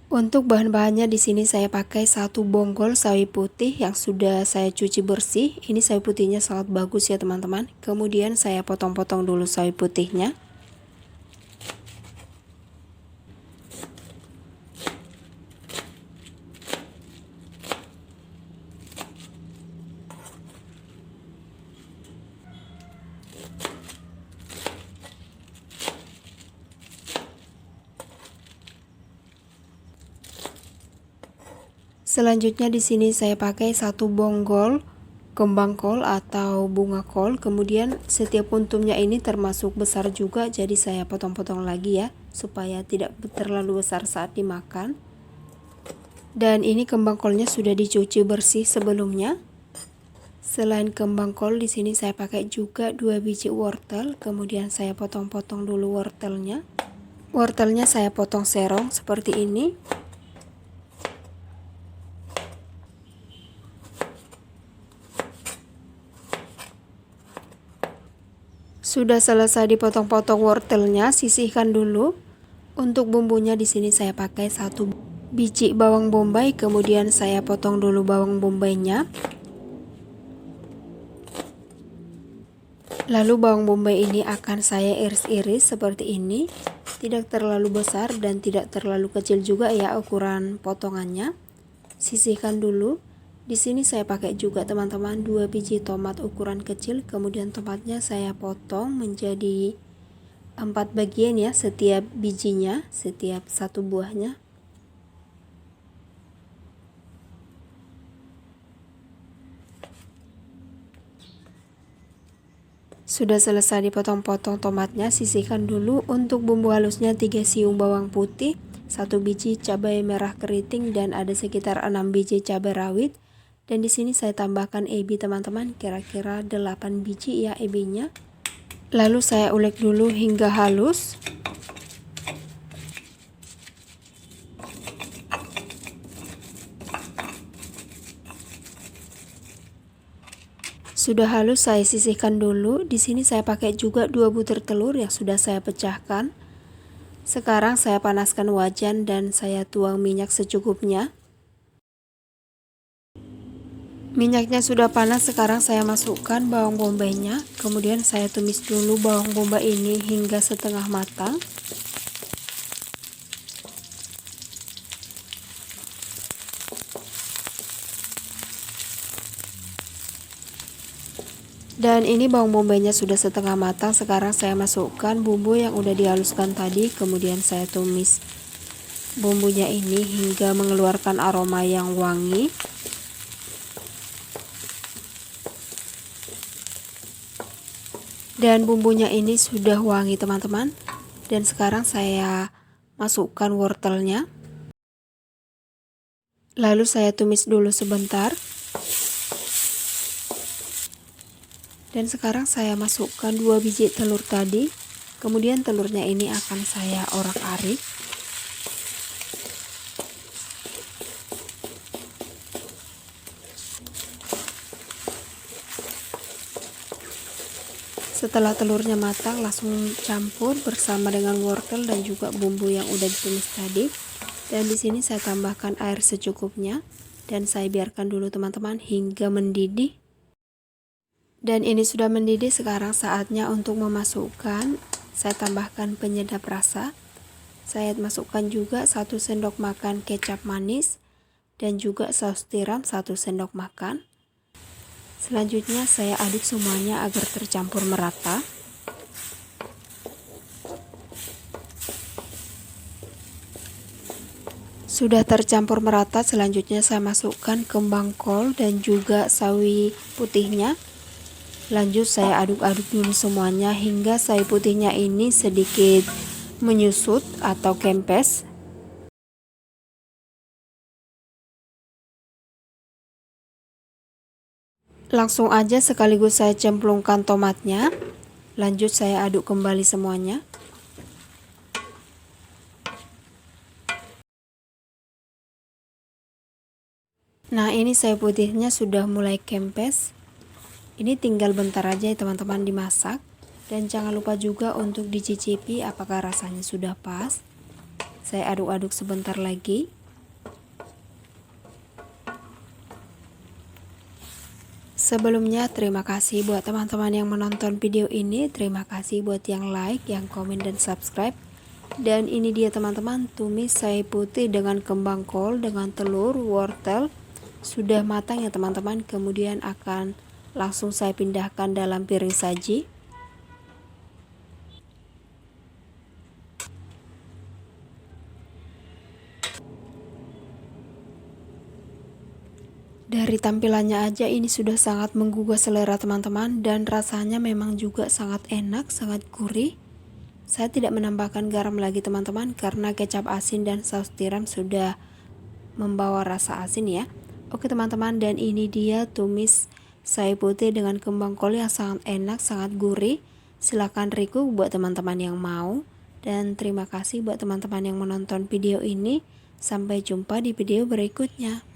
Untuk bahan-bahannya di sini saya pakai 1 bonggol sawi putih yang sudah saya cuci bersih. Ini sawi putihnya sangat bagus ya teman-teman. Kemudian saya potong-potong dulu sawi putihnya. Selanjutnya di sini saya pakai 1 bonggol kembang kol atau bunga kol. Kemudian setiap kuntumnya ini termasuk besar juga, jadi saya potong-potong lagi ya supaya tidak terlalu besar saat dimakan. Dan ini kembang kolnya sudah dicuci bersih sebelumnya. Selain kembang kol di sini saya pakai juga 2 biji wortel. Kemudian saya potong-potong dulu wortelnya. Wortelnya saya potong serong seperti ini. Sudah selesai dipotong-potong wortelnya, sisihkan dulu. Untuk bumbunya di sini saya pakai 1 biji bawang bombay, kemudian saya potong dulu bawang bombaynya. Lalu bawang bombay ini akan saya iris-iris seperti ini. Tidak terlalu besar dan tidak terlalu kecil juga ya ukuran potongannya. Sisihkan dulu. Di sini saya pakai juga teman-teman 2 biji tomat ukuran kecil, kemudian tomatnya saya potong menjadi 4 bagian ya setiap bijinya, setiap 1 buahnya. Sudah selesai dipotong-potong tomatnya, sisihkan dulu. Untuk bumbu halusnya 3 siung bawang putih, 1 biji cabai merah keriting, dan ada sekitar 6 biji cabai rawit. Dan di sini saya tambahkan ebi teman-teman, kira-kira 8 biji ya ebinya. Lalu saya ulek dulu hingga halus. Sudah halus saya sisihkan dulu. Di sini saya pakai juga 2 butir telur yang sudah saya pecahkan. Sekarang saya panaskan wajan dan saya tuang minyak secukupnya. Minyaknya sudah panas, sekarang saya masukkan bawang bombaynya. Kemudian saya tumis dulu bawang bombay ini hingga setengah matang. Dan ini bawang bombaynya sudah setengah matang. Sekarang saya masukkan bumbu yang udah dihaluskan tadi. Kemudian saya tumis bumbunya ini hingga mengeluarkan aroma yang wangi. Dan bumbunya ini sudah wangi teman-teman. Dan sekarang saya masukkan wortelnya. Lalu saya tumis dulu sebentar. Dan sekarang saya masukkan 2 biji telur tadi. Kemudian telurnya ini akan saya orak-arik. Setelah telurnya matang, langsung campur bersama dengan wortel dan juga bumbu yang udah ditumis tadi. Dan di sini saya tambahkan air secukupnya dan saya biarkan dulu teman-teman hingga mendidih. Dan ini sudah mendidih, sekarang saatnya untuk memasukkan. Saya tambahkan penyedap rasa. Saya masukkan juga 1 sendok makan kecap manis dan juga saus tiram 1 sendok makan. Selanjutnya saya aduk semuanya agar tercampur merata. Sudah tercampur merata, selanjutnya saya masukkan kembang kol dan juga sawi putihnya. Lanjut saya aduk-aduk dulu semuanya hingga sawi putihnya ini sedikit menyusut atau kempes. Langsung aja sekaligus saya cemplungkan tomatnya. Lanjut saya aduk kembali semuanya. Nah, ini sawi putihnya sudah mulai kempes. Ini tinggal bentar aja ya teman-teman dimasak. Dan jangan lupa juga untuk dicicipi apakah rasanya sudah pas. Saya aduk-aduk sebentar lagi. Sebelumnya terima kasih buat teman-teman yang menonton video ini, terima kasih buat yang like, yang komen dan subscribe. Dan ini dia teman-teman, tumis sai putih dengan kembang kol, dengan telur, wortel. Sudah matang ya teman-teman, kemudian akan langsung saya pindahkan dalam piring saji. Dari tampilannya aja ini sudah sangat menggugah selera teman-teman, dan rasanya memang juga sangat enak, sangat gurih. Saya tidak menambahkan garam lagi teman-teman, karena kecap asin dan saus tiram sudah membawa rasa asin ya. Oke teman-teman, dan ini dia tumis sai putih dengan kembang kol yang sangat enak, sangat gurih. Silahkan request buat teman-teman yang mau. Dan terima kasih buat teman-teman yang menonton video ini. Sampai jumpa di video berikutnya.